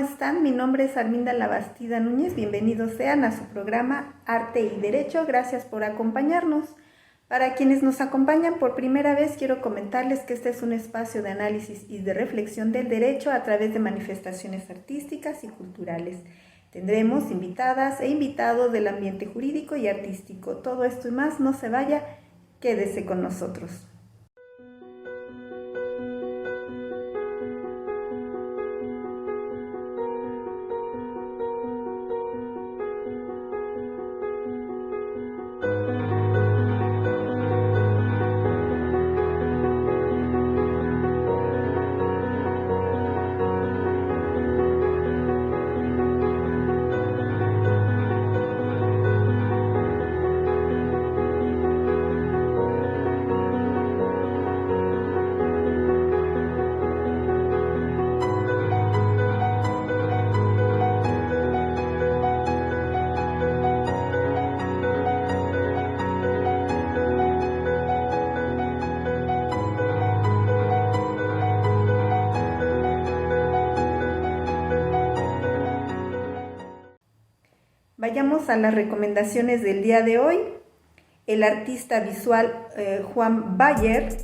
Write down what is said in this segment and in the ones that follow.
están? Mi nombre es Arminda Labastida Núñez. Bienvenidos sean a su programa Arte y Derecho. Gracias por acompañarnos. Para quienes nos acompañan por primera vez, quiero comentarles que este es un espacio de análisis y de reflexión del derecho a través de manifestaciones artísticas y culturales. Tendremos invitadas e invitados del ambiente jurídico y artístico. Todo esto y más, no se vaya, quédese con nosotros. Vayamos a las recomendaciones del día de hoy. El artista visual Juan Bayer,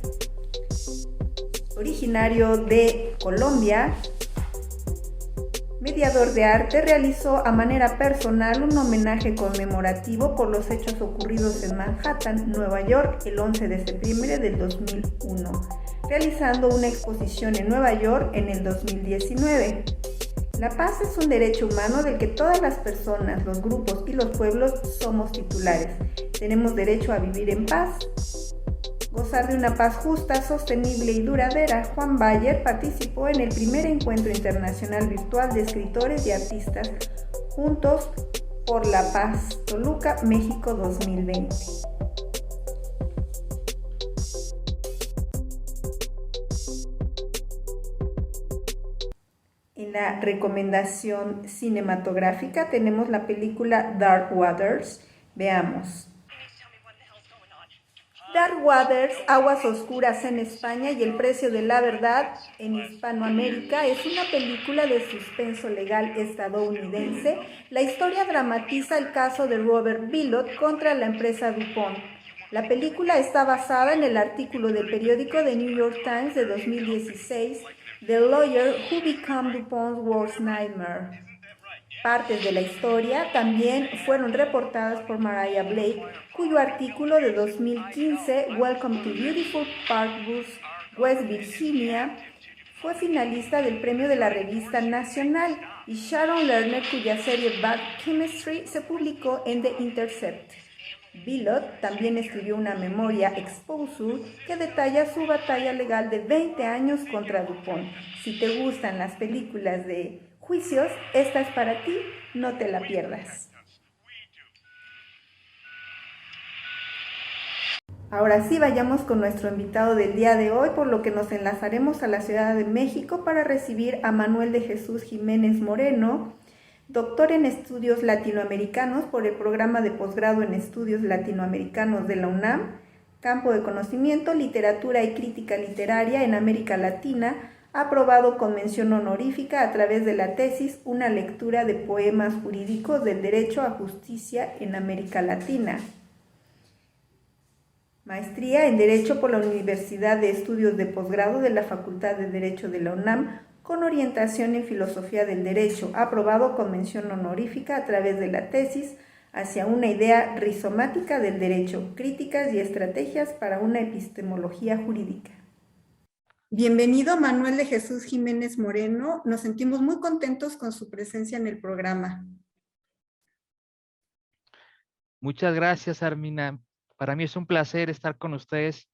originario de Colombia, mediador de arte, realizó a manera personal un homenaje conmemorativo por los hechos ocurridos en Manhattan, Nueva York, el 11 de septiembre del 2001, realizando una exposición en Nueva York en el 2019. La paz es un derecho humano del que todas las personas, los grupos y los pueblos somos titulares. Tenemos derecho a vivir en paz, gozar de una paz justa, sostenible y duradera. Juan Bayer participó en el primer encuentro internacional virtual de escritores y artistas Juntos por la Paz, Toluca, México 2020. En la recomendación cinematográfica tenemos la película Dark Waters. Veamos. Dark Waters, Aguas Oscuras en España y El Precio de la Verdad en Hispanoamérica es una película de suspenso legal estadounidense. La historia dramatiza el caso de Robert Bilott contra la empresa DuPont. La película está basada en el artículo del periódico The New York Times de 2016, The Lawyer Who Became DuPont's Worst Nightmare. Partes de la historia también fueron reportadas por Mariah Blake, cuyo artículo de 2015, Welcome to Beautiful Park Woods, West Virginia, fue finalista del premio de la revista Nacional, y Sharon Lerner, cuya serie Bad Chemistry se publicó en The Intercept. Bilott también escribió una memoria, Exposure, que detalla su batalla legal de 20 años contra DuPont. Si te gustan las películas de juicios, esta es para ti, no te la pierdas. Ahora sí, vayamos con nuestro invitado del día de hoy, por lo que nos enlazaremos a la Ciudad de México para recibir a Manuel de Jesús Jiménez Moreno, doctor en estudios latinoamericanos por el programa de posgrado en estudios latinoamericanos de la UNAM, campo de conocimiento, literatura y crítica literaria en América Latina, aprobado con mención honorífica a través de la tesis Una lectura de poemas jurídicos del derecho a justicia en América Latina. Maestría en Derecho por la Universidad de Estudios de Posgrado de la Facultad de Derecho de la UNAM, con orientación en Filosofía del Derecho, aprobado con mención honorífica a través de la tesis Hacia una idea rizomática del derecho, críticas y estrategias para una epistemología jurídica. Bienvenido, Manuel de Jesús Jiménez Moreno. Nos sentimos muy contentos con su presencia en el programa. Muchas gracias, Armina. Para mí es un placer estar con ustedes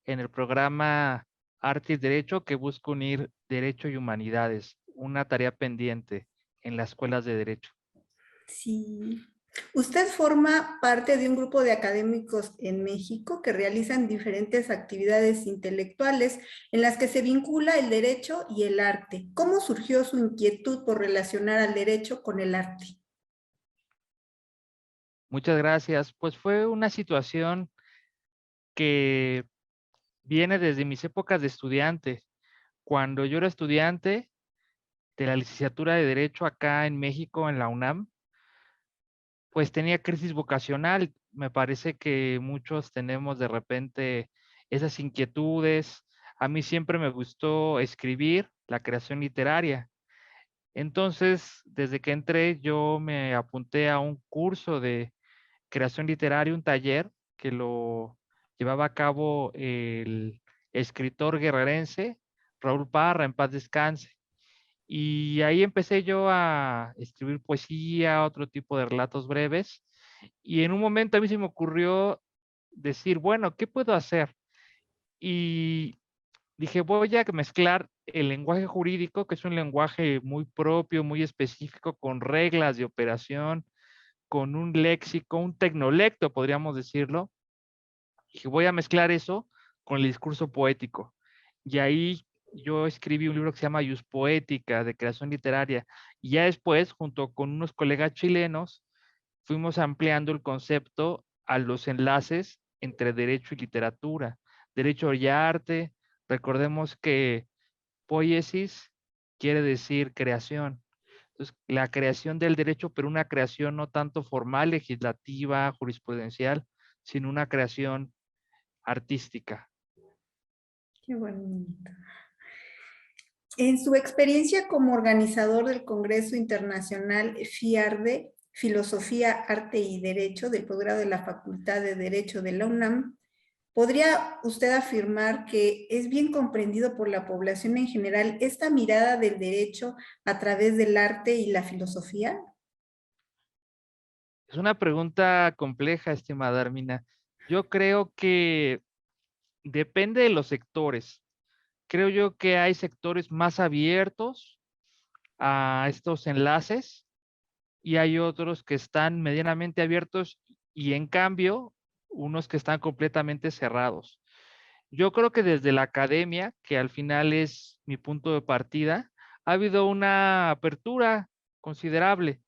en el programa Arte y Derecho, que busca unir derecho y humanidades, una tarea pendiente en las escuelas de derecho. Sí. Usted forma parte de un grupo de académicos en México que realizan diferentes actividades intelectuales en las que se vincula el derecho y el arte. ¿Cómo surgió su inquietud por relacionar al derecho con el arte? Muchas gracias. Pues fue una situación que viene desde mis épocas de estudiante. Cuando yo era estudiante, de la licenciatura de Derecho acá en México, en la UNAM, pues tenía crisis vocacional. Me parece que muchos tenemos de repente esas inquietudes. A mí siempre me gustó escribir, la creación literaria. Entonces, desde que entré, yo me apunté a un curso de creación literaria, un taller que lo llevaba a cabo el escritor guerrerense Raúl Parra, en paz descanse. Y ahí empecé yo a escribir poesía, otro tipo de relatos breves. Y en un momento a mí se me ocurrió decir, bueno, ¿qué puedo hacer? Y dije, voy a mezclar el lenguaje jurídico, que es un lenguaje muy propio, muy específico, con reglas de operación, con un léxico, un tecnolecto, podríamos decirlo. Dije, voy a mezclar eso con el discurso poético. Y ahí yo escribí un libro que se llama Ius Poética, de creación literaria. Y ya después, junto con unos colegas chilenos, fuimos ampliando el concepto a los enlaces entre derecho y literatura, derecho y arte. Recordemos que poiesis quiere decir creación. Entonces, la creación del derecho, pero una creación no tanto formal, legislativa, jurisprudencial, sino una creación artística. Qué bonito. En su experiencia como organizador del Congreso Internacional FIARDE, Filosofía, Arte y Derecho, del posgrado de la Facultad de Derecho de la UNAM, ¿podría usted afirmar que es bien comprendido por la población en general esta mirada del derecho a través del arte y la filosofía? Es una pregunta compleja, estimada Armina. Yo creo que depende de los sectores. Creo yo que hay sectores más abiertos a estos enlaces y hay otros que están medianamente abiertos y en cambio unos que están completamente cerrados. Yo creo que desde la academia, que al final es mi punto de partida, ha habido una apertura considerable.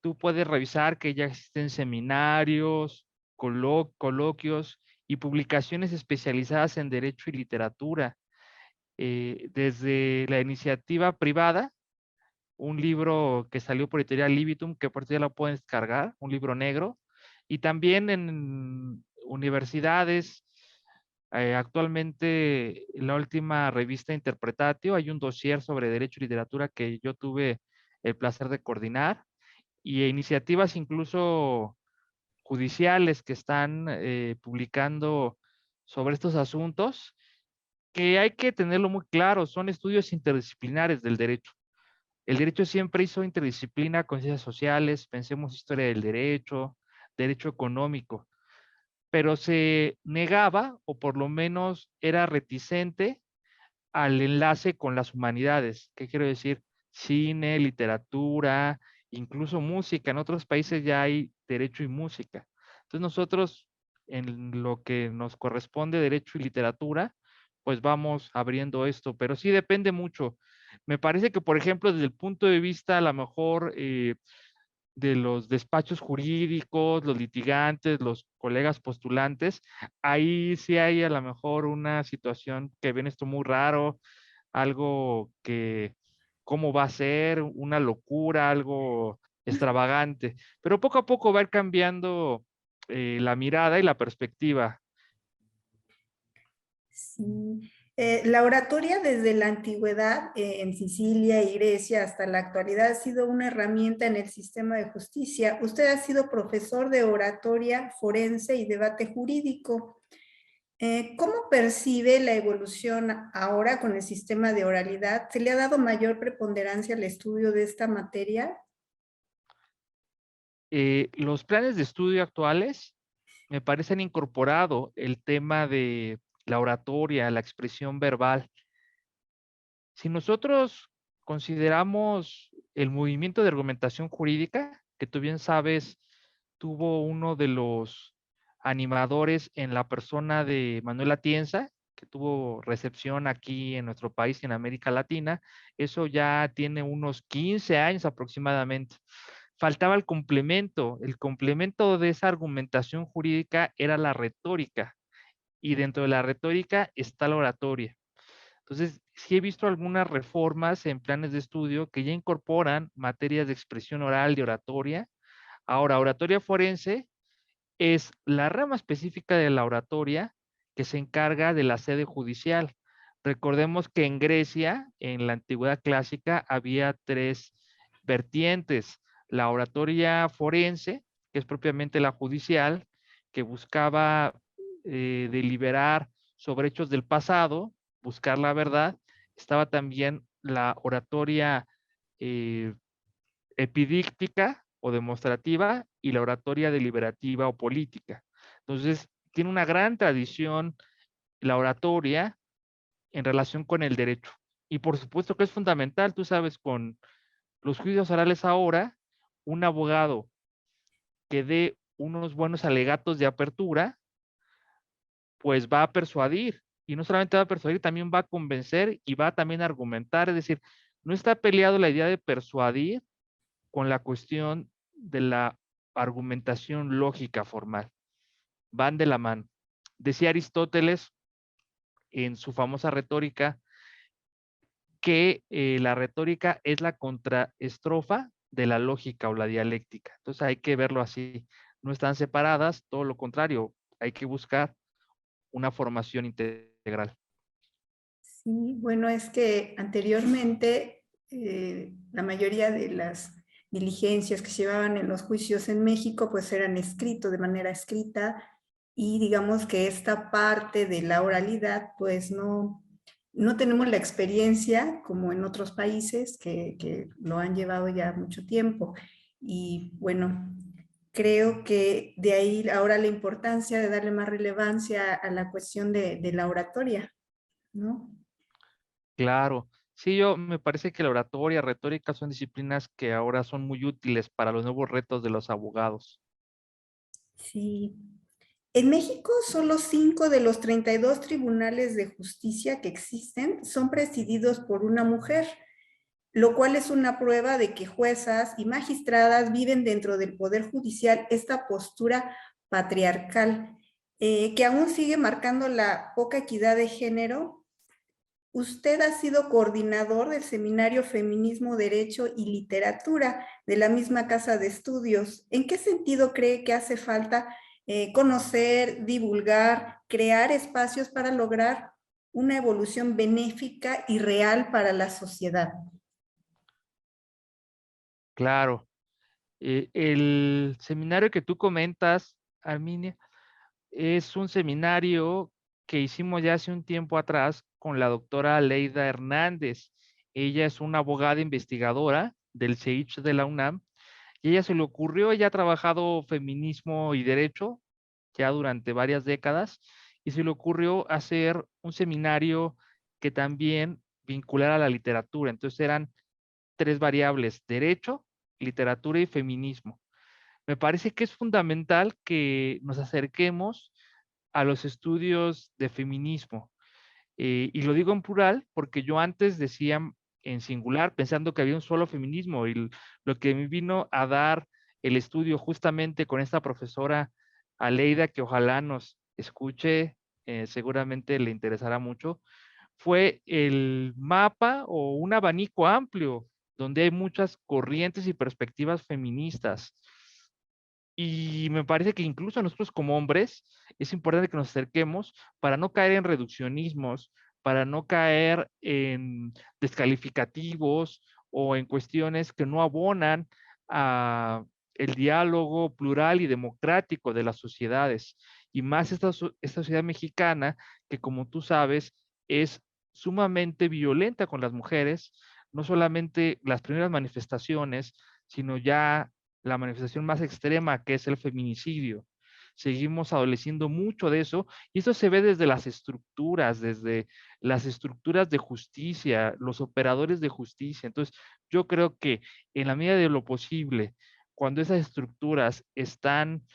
Tú puedes revisar que ya existen seminarios, coloquios y publicaciones especializadas en derecho y literatura. Desde la iniciativa privada, un libro que salió por editorial Libitum, que por ti ya lo pueden descargar, un libro negro, y también en universidades. Actualmente, en la última revista Interpretatio, hay un dossier sobre derecho y literatura que yo tuve el placer de coordinar, y iniciativas incluso judiciales que están publicando sobre estos asuntos, que hay que tenerlo muy claro, son estudios interdisciplinares del derecho. El derecho siempre hizo interdisciplina con ciencias sociales, pensemos historia del derecho, derecho económico, pero se negaba, o por lo menos era reticente, al enlace con las humanidades. ¿Qué quiero decir? Cine, literatura, incluso música. En otros países ya hay derecho y música. Entonces nosotros, en lo que nos corresponde derecho y literatura, pues vamos abriendo esto, pero sí depende mucho. Me parece que, por ejemplo, desde el punto de vista a lo mejor de los despachos jurídicos, los litigantes, los colegas postulantes, ahí sí hay a lo mejor una situación que ven esto muy raro, algo que, ¿cómo va a ser? Una locura, algo extravagante, pero poco a poco va a ir cambiando la mirada y la perspectiva. Sí. La oratoria desde la antigüedad en Sicilia y Grecia hasta la actualidad ha sido una herramienta en el sistema de justicia. Usted ha sido profesor de oratoria forense y debate jurídico. ¿Cómo percibe la evolución ahora con el sistema de oralidad? ¿Se le ha dado mayor preponderancia al estudio de esta materia? Los planes de estudio actuales me parecen incorporado el tema de la oratoria, la expresión verbal. Si nosotros consideramos el movimiento de argumentación jurídica, que tú bien sabes, tuvo uno de los animadores en la persona de Manuel Atienza, que tuvo recepción aquí en nuestro país y en América Latina, eso ya tiene unos 15 años aproximadamente. Faltaba el complemento de esa argumentación jurídica era la retórica, y dentro de la retórica está la oratoria. Entonces, sí he visto algunas reformas en planes de estudio que ya incorporan materias de expresión oral y oratoria. Ahora, oratoria forense es la rama específica de la oratoria que se encarga de la sede judicial. Recordemos que en Grecia, en la antigüedad clásica, había tres vertientes: la oratoria forense, que es propiamente la judicial, que buscaba deliberar sobre hechos del pasado, buscar la verdad. Estaba también la oratoria eh, epidíctica o demostrativa y la oratoria deliberativa o política. Entonces, tiene una gran tradición la oratoria en relación con el derecho. Y por supuesto que es fundamental, tú sabes, con los juicios orales ahora, un abogado que dé unos buenos alegatos de apertura, pues va a persuadir. Y no solamente va a persuadir, también va a convencer y va también a argumentar. Es decir, no está peleado la idea de persuadir con la cuestión de la argumentación lógica formal. Van de la mano. Decía Aristóteles en su famosa retórica que la retórica es la contraestrofa de la lógica o la dialéctica. Entonces hay que verlo así. No están separadas, todo lo contrario, hay que buscar una formación integral. Sí, bueno, es que anteriormente la mayoría de las diligencias que se llevaban en los juicios en México pues eran escritos de manera escrita y digamos que esta parte de la oralidad pues no tenemos la experiencia como en otros países que lo han llevado ya mucho tiempo. Y bueno, creo que de ahí ahora la importancia de darle más relevancia a la cuestión de la oratoria, ¿no? Claro. Sí, yo me parece que la oratoria, retórica son disciplinas que ahora son muy útiles para los nuevos retos de los abogados. Sí. En México, solo 5 de los 32 tribunales de justicia que existen son presididos por una mujer, lo cual es una prueba de que juezas y magistradas viven dentro del Poder Judicial esta postura patriarcal, que aún sigue marcando la poca equidad de género. Usted ha sido coordinador del seminario Feminismo, Derecho y Literatura de la misma casa de estudios. ¿En qué sentido cree que hace falta conocer, divulgar, crear espacios para lograr una evolución benéfica y real para la sociedad? Claro. El seminario que tú comentas, Arminia, es un seminario que hicimos ya hace un tiempo atrás con la doctora Leida Hernández. Ella es una abogada investigadora del CEICH de la UNAM y ella se le ocurrió, ella ha trabajado feminismo y derecho ya durante varias décadas y se le ocurrió hacer un seminario que también vinculara a la literatura. Entonces eran tres variables: derecho, literatura y feminismo. Me parece que es fundamental que nos acerquemos a los estudios de feminismo. Y lo digo en plural porque yo antes decía en singular, pensando que había un solo feminismo, y lo que me vino a dar el estudio justamente con esta profesora Aleida, que ojalá nos escuche, seguramente le interesará mucho, fue el mapa o un abanico amplio donde hay muchas corrientes y perspectivas feministas. Y me parece que incluso nosotros como hombres es importante que nos acerquemos para no caer en reduccionismos, para no caer en descalificativos o en cuestiones que no abonan a el diálogo plural y democrático de las sociedades. Y más esta sociedad mexicana que, como tú sabes, es sumamente violenta con las mujeres, no solamente las primeras manifestaciones, sino ya la manifestación más extrema, que es el feminicidio. Seguimos adoleciendo mucho de eso y eso se ve desde las estructuras de justicia, los operadores de justicia. Entonces, yo creo que en la medida de lo posible, cuando esas estructuras están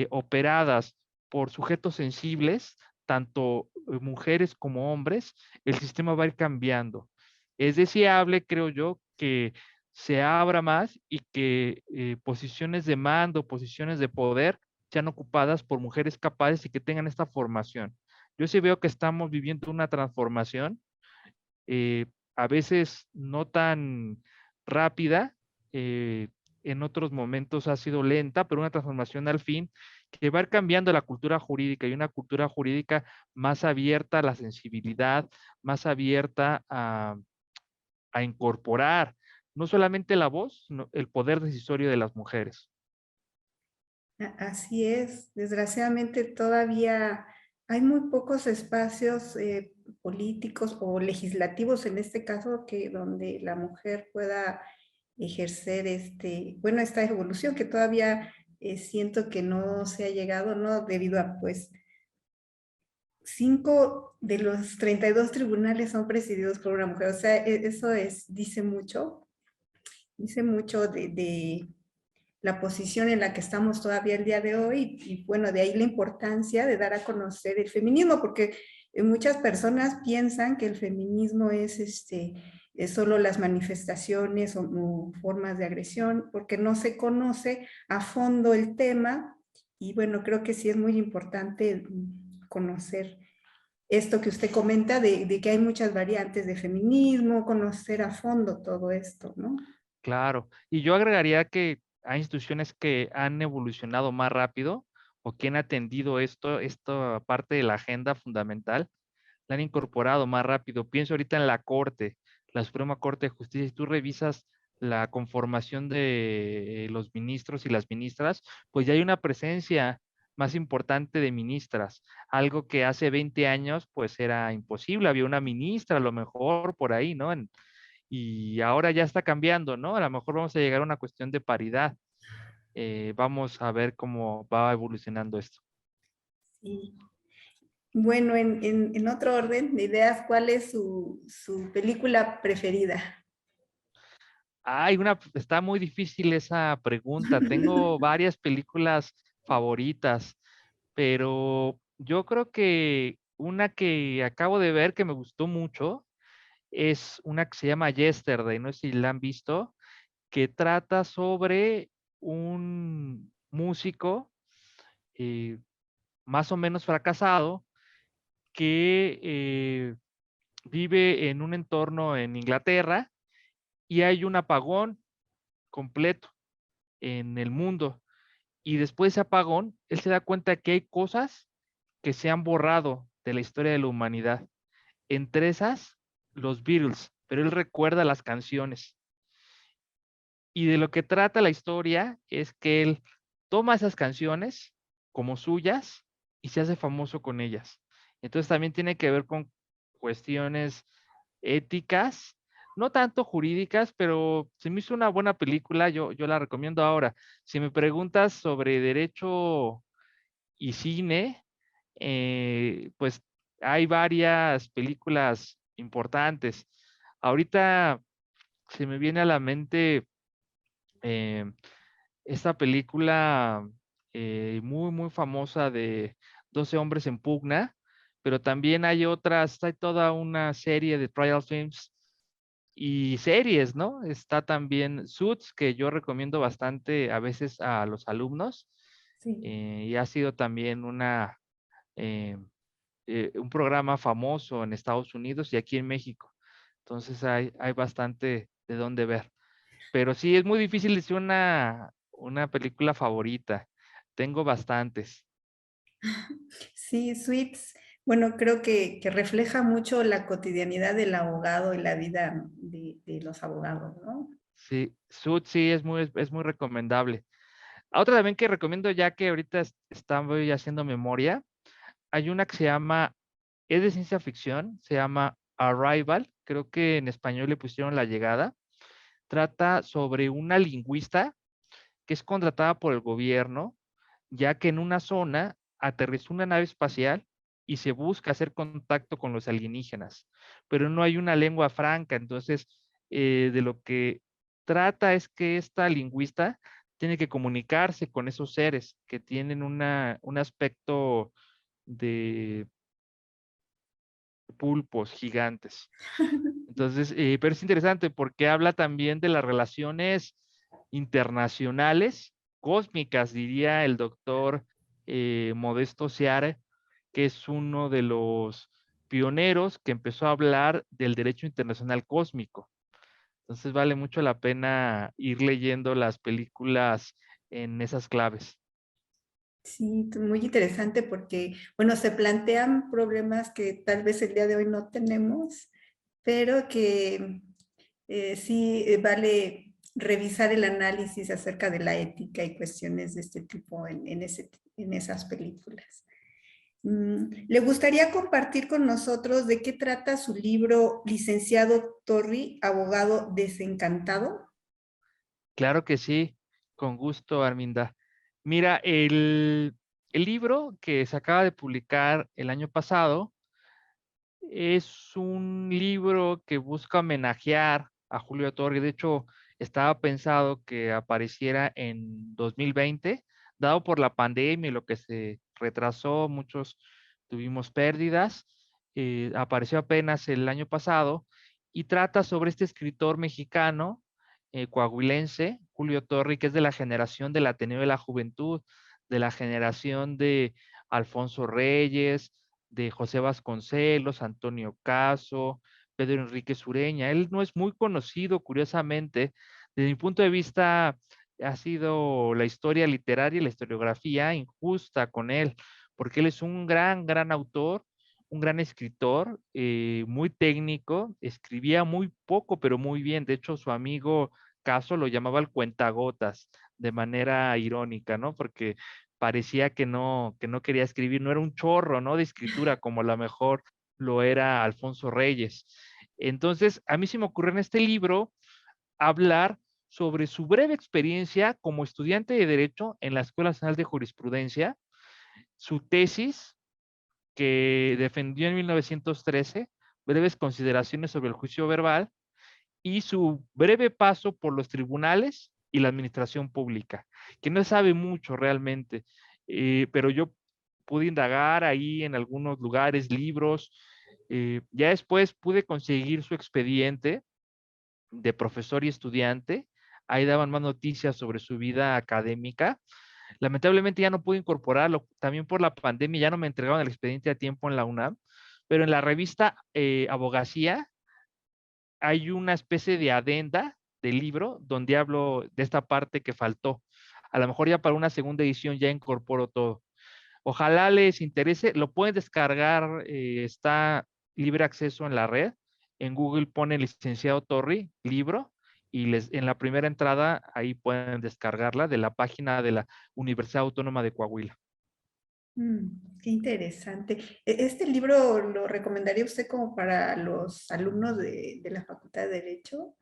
operadas por sujetos sensibles, tanto mujeres como hombres, el sistema va a ir cambiando. Es deseable, creo yo, que se abra más y que posiciones de mando, posiciones de poder sean ocupadas por mujeres capaces y que tengan esta formación. Yo sí veo que estamos viviendo una transformación a veces no tan rápida, en otros momentos ha sido lenta, pero una transformación al fin que va a ir cambiando la cultura jurídica y una cultura jurídica más abierta a la sensibilidad, más abierta a incorporar no solamente la voz, sino el poder decisorio de las mujeres. Así es, desgraciadamente todavía hay muy pocos espacios políticos o legislativos en este caso que donde la mujer pueda ejercer bueno, esta evolución que todavía siento que no se ha llegado, ¿no? Debido a pues 5 de los 32 tribunales son presididos por una mujer, o sea, eso dice mucho de la posición en la que estamos todavía el día de hoy y bueno, de ahí la importancia de dar a conocer el feminismo, porque muchas personas piensan que el feminismo es solo las manifestaciones o formas de agresión, porque no se conoce a fondo el tema y bueno, creo que sí es muy importante conocer esto que usted comenta de que hay muchas variantes de feminismo, conocer a fondo todo esto, ¿no? Claro, y yo agregaría que hay instituciones que han evolucionado más rápido o que han atendido esta parte de la agenda fundamental, la han incorporado más rápido. Pienso ahorita en la Corte, la Suprema Corte de Justicia, si tú revisas la conformación de los ministros y las ministras, pues ya hay una presencia más importante de ministras, algo que hace 20 años pues era imposible, había una ministra a lo mejor por ahí, ¿no? Y ahora ya está cambiando, ¿no? A lo mejor vamos a llegar a una cuestión de paridad. Vamos a ver cómo va evolucionando esto. Sí. Bueno, en otro orden de ideas, ¿cuál es su película preferida? Ay, está muy difícil esa pregunta. Tengo varias películas favoritas, pero yo creo que una que acabo de ver que me gustó mucho es una que se llama Yesterday, no sé si la han visto, que trata sobre un músico eh, más o menos fracasado que vive en un entorno en Inglaterra y hay un apagón completo en el mundo. Y después de ese apagón, él se da cuenta que hay cosas que se han borrado de la historia de la humanidad. Entre esas, los Beatles, pero él recuerda las canciones. Y de lo que trata la historia es que él toma esas canciones como suyas y se hace famoso con ellas. Entonces también tiene que ver con cuestiones éticas, no tanto jurídicas, pero se me hizo una buena película, yo la recomiendo ahora. Si me preguntas sobre derecho y cine, pues hay varias películas importantes. Ahorita se me viene a la mente eh, esta película muy, muy famosa de 12 hombres en pugna, pero también hay otras, hay toda una serie de trial films y series, ¿no? Está también Suits, que yo recomiendo bastante a veces a los alumnos, Sí. y ha sido también eh, un programa famoso en Estados Unidos y aquí en México. Entonces hay bastante de dónde ver. Pero sí, es muy difícil decir una película favorita. Tengo bastantes. Sí, Suits, bueno, creo que refleja mucho la cotidianidad del abogado y la vida de los abogados, ¿no? Sí, Suits sí es muy recomendable. Otra también que recomiendo ya que ahorita estoy haciendo memoria, hay una que se llama, es de ciencia ficción, se llama Arrival, creo que en español le pusieron La Llegada. Trata sobre una lingüista que es contratada por el gobierno, ya que en una zona aterrizó una nave espacial y se busca hacer contacto con los alienígenas, pero no hay una lengua franca, entonces de lo que trata es que esta lingüista tiene que comunicarse con esos seres que tienen un aspecto de pulpos gigantes. Entonces, pero es interesante porque habla también de las relaciones internacionales, cósmicas, diría el doctor Modesto Seare, que es uno de los pioneros que empezó a hablar del derecho internacional cósmico. Entonces vale mucho la pena ir leyendo las películas en esas claves. Sí, muy interesante porque, bueno, se plantean problemas que tal vez el día de hoy no tenemos, pero que sí vale revisar el análisis acerca de la ética y cuestiones de este tipo en esas películas. ¿Le gustaría compartir con nosotros de qué trata su libro, Licenciado Torri, abogado desencantado? Claro que sí, con gusto, Arminda. Mira, el libro que se acaba de publicar el año pasado es un libro que busca homenajear a Julio Torri. De hecho, estaba pensado que apareciera en 2020, dado por la pandemia y lo que se retrasó, muchos tuvimos pérdidas. Apareció apenas el año pasado y trata sobre este escritor mexicano, coahuilense, Julio Torri, que es de la generación del Ateneo de la Juventud, de la generación de Alfonso Reyes, de José Vasconcelos, Antonio Caso, Pedro Enrique Sureña. Él no es muy conocido, curiosamente. Desde mi punto de vista, ha sido la historia literaria y la historiografía injusta con él, porque él es un gran autor, un gran escritor, muy técnico, escribía muy poco, pero muy bien. De hecho, su amigo Caso lo llamaba el cuentagotas, de manera irónica, ¿no? Porque parecía que no quería escribir, no era un chorro, ¿no? De escritura como a lo mejor lo era Alfonso Reyes. Entonces, a mí se me ocurrió en este libro hablar sobre su breve experiencia como estudiante de Derecho en la Escuela Nacional de Jurisprudencia, su tesis que defendió en 1913, breves consideraciones sobre el juicio verbal, y su breve paso por los tribunales y la administración pública, que no sabe mucho realmente, pero yo pude indagar ahí en algunos lugares, libros, ya después pude conseguir su expediente de profesor y estudiante, ahí daban más noticias sobre su vida académica. Lamentablemente ya no pude incorporarlo, también por la pandemia ya no me entregaban el expediente a tiempo en la UNAM, pero en la revista Abogacía hay una especie de adenda del libro donde hablo de esta parte que faltó. A lo mejor ya para una segunda edición ya incorporo todo. Ojalá les interese, lo pueden descargar, está libre acceso en la red. En Google pone licenciado Torri, libro, y en la primera entrada ahí pueden descargarla de la página de la Universidad Autónoma de Coahuila. Qué interesante. ¿Este libro lo recomendaría usted como para los alumnos de la Facultad de Derecho?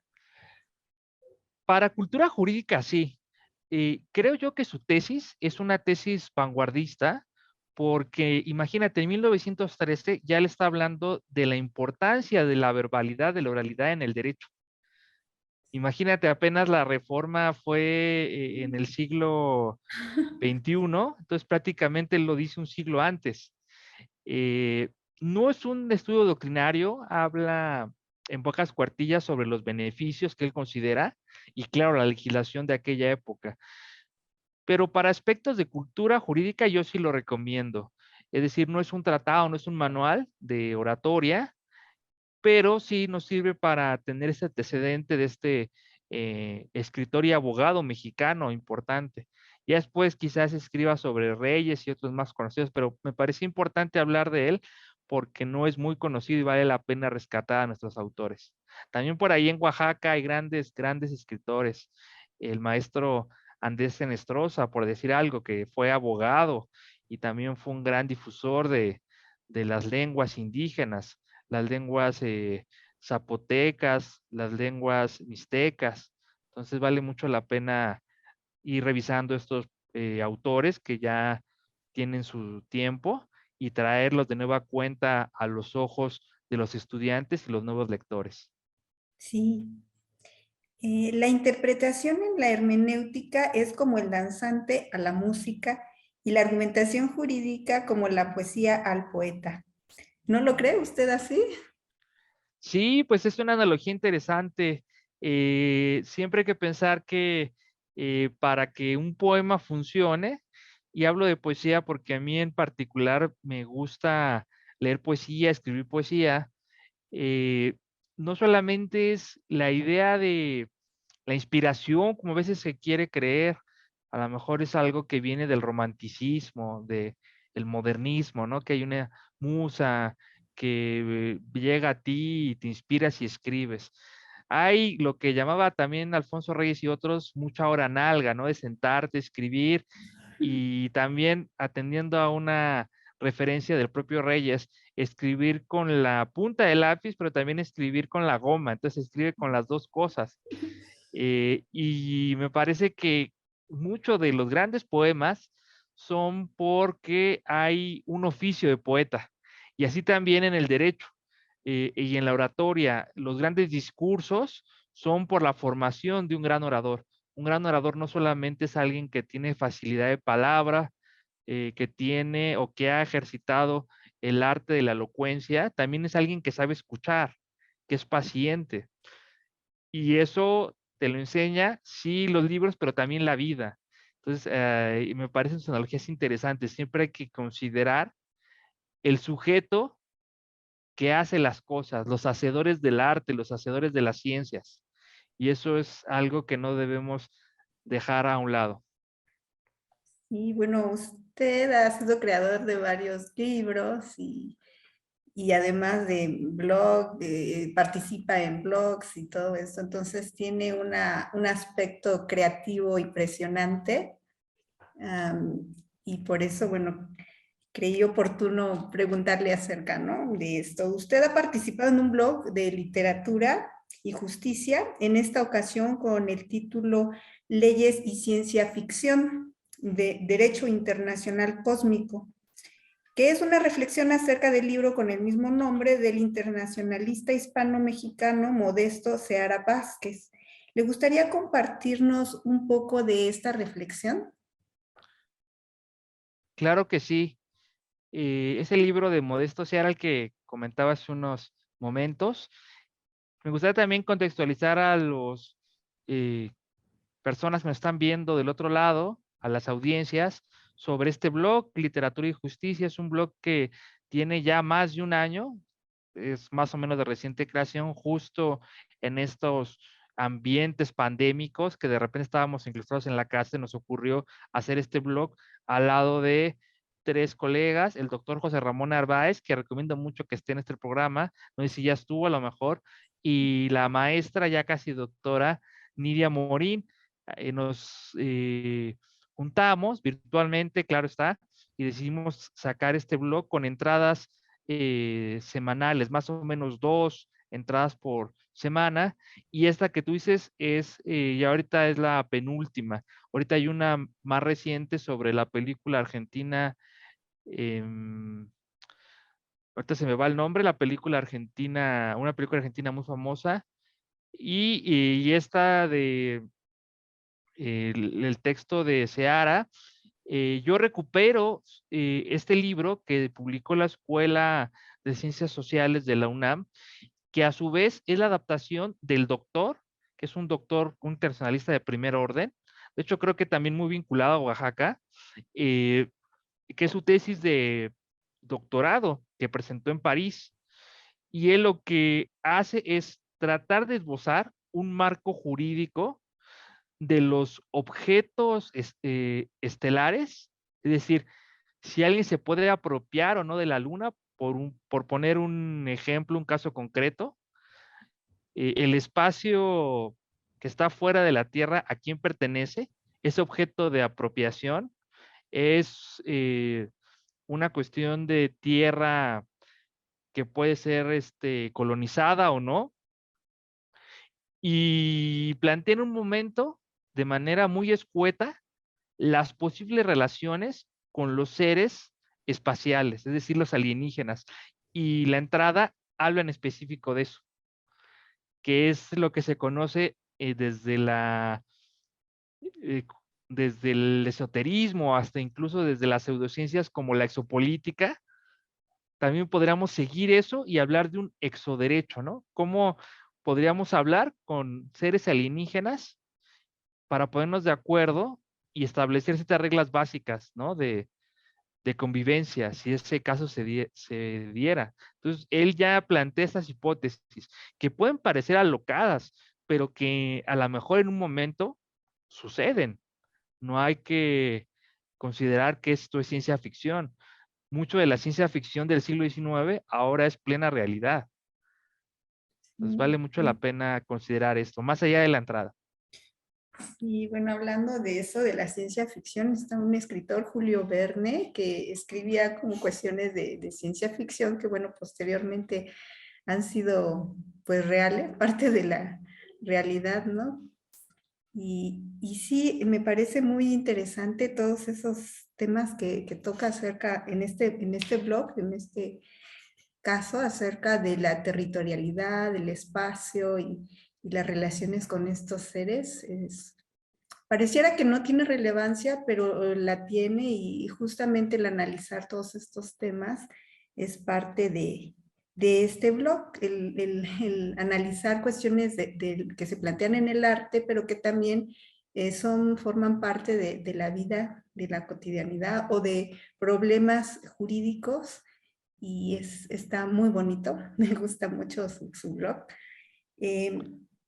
Para cultura jurídica, sí. Creo yo que su tesis es una tesis vanguardista, porque imagínate, en 1913 ya le está hablando de la importancia de la verbalidad, de la oralidad en el derecho. Imagínate, apenas la reforma fue en el siglo XXI, entonces prácticamente lo dice un siglo antes. Eh, no es un estudio doctrinario, habla en pocas cuartillas sobre los beneficios que él considera y claro, la legislación de aquella época. Pero para aspectos de cultura jurídica yo sí lo recomiendo. Es decir, no es un tratado, no es un manual de oratoria, pero sí nos sirve para tener ese antecedente de este escritor y abogado mexicano importante. Ya después quizás escriba sobre reyes y otros más conocidos, pero me parece importante hablar de él porque no es muy conocido y vale la pena rescatar a nuestros autores. También por ahí en Oaxaca hay grandes escritores. El maestro Andrés Senestrosa, por decir algo, que fue abogado y también fue un gran difusor de las lenguas indígenas, las lenguas zapotecas, las lenguas mixtecas. Entonces vale mucho la pena ir revisando estos autores que ya tienen su tiempo y traerlos de nueva cuenta a los ojos de los estudiantes y los nuevos lectores. Sí. La interpretación en la hermenéutica es como el danzante a la música y la argumentación jurídica como la poesía al poeta. ¿No lo cree usted así? Sí, pues es una analogía interesante. Siempre hay que pensar que para que un poema funcione, y hablo de poesía porque a mí en particular me gusta leer poesía, escribir poesía, eh, no solamente es la idea de la inspiración, como a veces se quiere creer, a lo mejor es algo que viene del romanticismo, del modernismo, ¿no? Que hay una musa que llega a ti y te inspiras y escribes. Hay lo que llamaba también Alfonso Reyes y otros, mucha hora nalga, ¿no? De sentarte, escribir y también atendiendo a una referencia del propio Reyes, escribir con la punta del lápiz, pero también escribir con la goma, entonces escribe con las dos cosas. Y me parece que muchos de los grandes poemas son porque hay un oficio de poeta, y así también en el derecho y en la oratoria. Los grandes discursos son por la formación de un gran orador. Un gran orador no solamente es alguien que tiene facilidad de palabra, que tiene o que ha ejercitado el arte de la elocuencia, también es alguien que sabe escuchar, que es paciente. Y eso te lo enseña, sí, los libros, pero también la vida. Entonces, me parecen sus analogías interesantes. Siempre hay que considerar el sujeto que hace las cosas, los hacedores del arte, los hacedores de las ciencias. Y eso es algo que no debemos dejar a un lado. Y bueno, usted ha sido creador de varios libros y además de blog, participa en blogs y todo eso, entonces tiene un aspecto creativo impresionante. Y por eso, bueno, creí oportuno preguntarle acerca, ¿no? De esto. Usted ha participado en un blog de literatura y justicia, en esta ocasión con el título Leyes y Ciencia Ficción de Derecho Internacional Cósmico, que es una reflexión acerca del libro con el mismo nombre del internacionalista hispano-mexicano Modesto Seara Vázquez. ¿Le gustaría compartirnos un poco de esta reflexión? Claro que sí. Ese libro de Modesto Seara, el que comentaba hace unos momentos, me gustaría también contextualizar a los personas que nos están viendo del otro lado, a las audiencias, sobre este blog, Literatura y Justicia. Es un blog que tiene ya más de un año, es más o menos de reciente creación, justo en estos ambientes pandémicos que de repente estábamos incrustados en la casa y nos ocurrió hacer este blog al lado de tres colegas, el doctor José Ramón Narváez, que recomiendo mucho que esté en este programa, no sé si ya estuvo a lo mejor, y la maestra ya casi doctora Nidia Morín. Nos juntamos virtualmente, claro está, y decidimos sacar este blog con entradas semanales, más o menos 2 entradas por semana, y esta que tú dices es, ya ahorita es la penúltima. Ahorita hay una más reciente sobre la película argentina, ahorita se me va el nombre, la película argentina, una película argentina muy famosa, y esta de el texto de Seara. Yo recupero este libro que publicó la Escuela de Ciencias Sociales de la UNAM, que a su vez es la adaptación del doctor, que es un doctor, un internacionalista de primer orden, de hecho creo que también muy vinculado a Oaxaca, eh, que es su tesis de doctorado que presentó en París. Y él lo que hace es tratar de esbozar un marco jurídico de los objetos estelares, es decir, si alguien se puede apropiar o no de la Luna, por poner un ejemplo, un caso concreto, el espacio que está fuera de la Tierra, ¿a quién pertenece? Ese objeto de apropiación es una cuestión de tierra que puede ser colonizada o no, y plantea en un momento, de manera muy escueta, las posibles relaciones con los seres espaciales, es decir, los alienígenas. Y la entrada habla en específico de eso, que es lo que se conoce eh, desde el esoterismo hasta incluso desde las pseudociencias como la exopolítica. También podríamos seguir eso y hablar de un exoderecho, ¿no? ¿Cómo podríamos hablar con seres alienígenas para ponernos de acuerdo y establecer ciertas reglas básicas, ¿no? de convivencia, si ese caso se diera. Entonces, él ya plantea estas hipótesis que pueden parecer alocadas, pero que a lo mejor en un momento suceden. No hay que considerar que esto es ciencia ficción. Mucho de la ciencia ficción del siglo XIX ahora es plena realidad. Entonces, vale mucho la pena considerar esto, más allá de la entrada. Y bueno, hablando de eso, de la ciencia ficción, está un escritor, Julio Verne, que escribía como cuestiones de ciencia ficción que, bueno, posteriormente han sido pues reales, parte de la realidad, ¿no? Y sí, me parece muy interesante todos esos temas que toca acerca en este blog, en este caso, acerca de la territorialidad, del espacio y las relaciones con estos seres. Pareciera que no tiene relevancia, pero la tiene y justamente el analizar todos estos temas es parte de este blog, el analizar cuestiones que se plantean en el arte, pero que también forman parte de la vida, de la cotidianidad o de problemas jurídicos y está muy bonito, me gusta mucho su blog. Eh,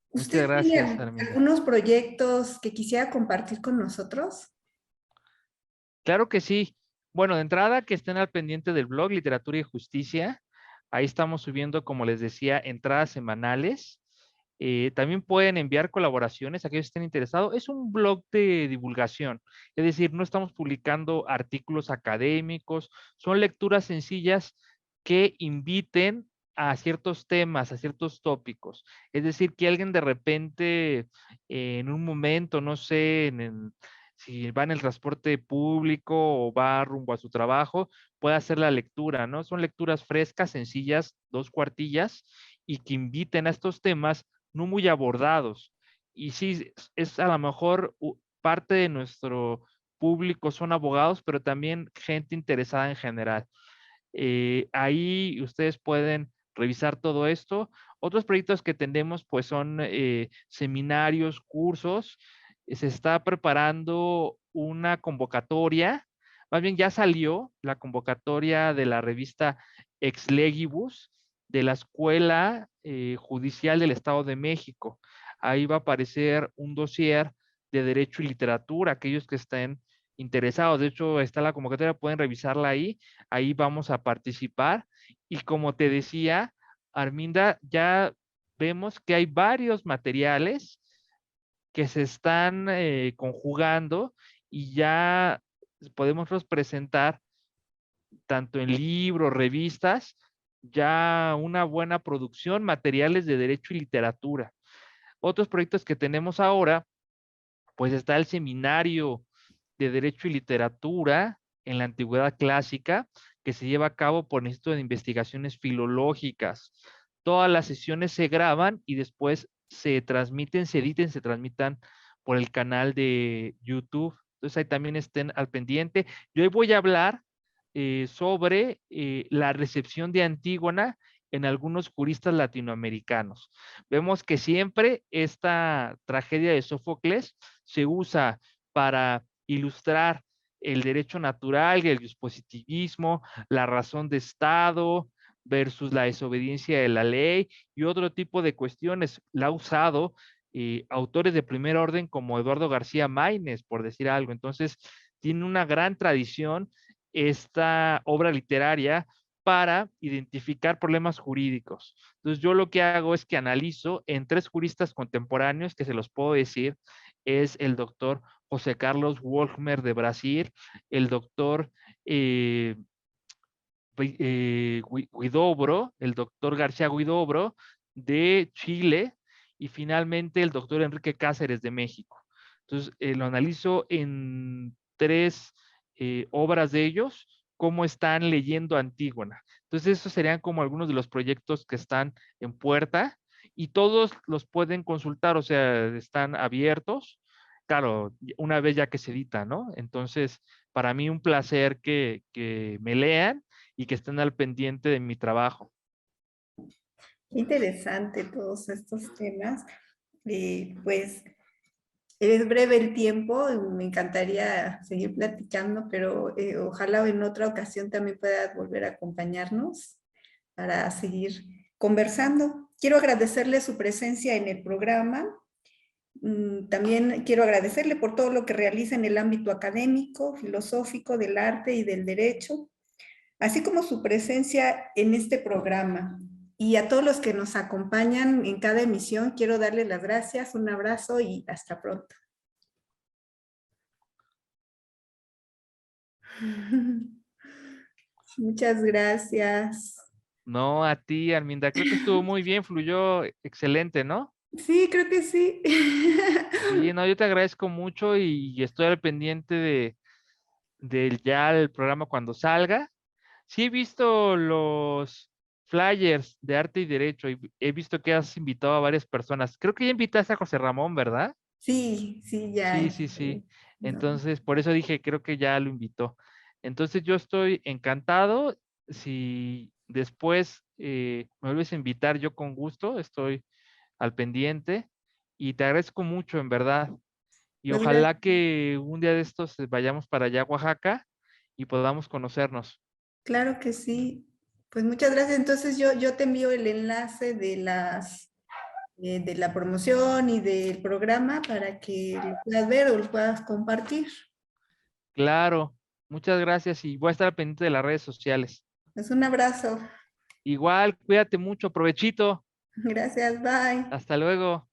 Muchas ¿Usted tiene gracias, Arminda. algunos proyectos que quisiera compartir con nosotros? Claro que sí. Bueno, de entrada, que estén al pendiente del blog Literatura y Justicia. Ahí estamos subiendo, como les decía, entradas semanales. También pueden enviar colaboraciones a aquellos que estén interesados. Es un blog de divulgación, es decir, no estamos publicando artículos académicos, son lecturas sencillas que inviten a ciertos temas, a ciertos tópicos. Es decir, que alguien de repente, en un momento, no sé, si va en el transporte público o va rumbo a su trabajo, puede hacer la lectura, ¿no? Son lecturas frescas, sencillas, 2 cuartillas, y que inviten a estos temas no muy abordados. Y sí, es a lo mejor parte de nuestro público son abogados, pero también gente interesada en general. Ahí ustedes pueden revisar todo esto. Otros proyectos que tenemos pues son seminarios, cursos. Se está preparando una convocatoria, más bien ya salió la convocatoria de la revista Ex Legibus de la Escuela Judicial del Estado de México. Ahí va a aparecer un dossier de Derecho y Literatura, aquellos que estén interesados. De hecho, está la convocatoria, pueden revisarla ahí. Ahí vamos a participar. Y como te decía, Arminda, ya vemos que hay varios materiales que se están conjugando y ya podemos presentar tanto en libros, revistas, ya una buena producción, materiales de derecho y literatura. Otros proyectos que tenemos ahora, pues está el seminario de Derecho y Literatura en la Antigüedad Clásica, que se lleva a cabo por el Instituto de Investigaciones Filológicas. Todas las sesiones se graban y después se transmiten, se editen, se transmitan por el canal de YouTube. Entonces ahí también estén al pendiente. Yo hoy voy a hablar sobre la recepción de Antígona en algunos juristas latinoamericanos. Vemos que siempre esta tragedia de Sófocles se usa para ilustrar el derecho natural, el dispositivismo, la razón de Estado versus la desobediencia de la ley y otro tipo de cuestiones. La ha usado autores de primer orden como Eduardo García Maínez, por decir algo. Entonces, tiene una gran tradición esta obra literaria para identificar problemas jurídicos. Entonces, yo lo que hago es que analizo en 3 juristas contemporáneos, que se los puedo decir, es el doctor José Carlos Wolfmer de Brasil, el doctor Huidobro, el doctor García Huidobro de Chile y finalmente el doctor Enrique Cáceres de México. Entonces, lo analizo en 3 obras de ellos, cómo están leyendo Antígona. Entonces, esos serían como algunos de los proyectos que están en puerta y todos los pueden consultar, o sea, están abiertos. Claro, una vez ya que se edita, ¿no? Entonces, para mí un placer que me lean y que estén al pendiente de mi trabajo. Qué interesante todos estos temas. Pues Es breve el tiempo, me encantaría seguir platicando, pero ojalá en otra ocasión también pueda volver a acompañarnos para seguir conversando. Quiero agradecerle su presencia en el programa. También quiero agradecerle por todo lo que realiza en el ámbito académico, filosófico, del arte y del derecho, así como su presencia en este programa. Y a todos los que nos acompañan en cada emisión, quiero darles las gracias, un abrazo y hasta pronto. Muchas gracias. No, a ti, Arminda, creo que estuvo muy bien, fluyó excelente, ¿no? Sí, creo que sí. Sí, no, yo te agradezco mucho y estoy al pendiente de ya el programa cuando salga. Sí he visto los flyers de arte y derecho y he visto que has invitado a varias personas. Creo que ya invitaste a José Ramón, ¿verdad? Sí, sí, ya. Sí, sí, sí. No. Entonces, por eso dije, creo que ya lo invitó. Entonces, yo estoy encantado. Si después me vuelves a invitar, yo con gusto estoy al pendiente y te agradezco mucho, en verdad. Y Pues ojalá que un día de estos vayamos para allá a Oaxaca y podamos conocernos. claro que sí. Pues muchas gracias. Entonces yo te envío el enlace de la promoción y del programa para que lo puedas ver o lo puedas compartir. Claro, muchas gracias y voy a estar al pendiente de las redes sociales. Pues un abrazo. Igual, cuídate mucho, provechito. Gracias, bye. Hasta luego.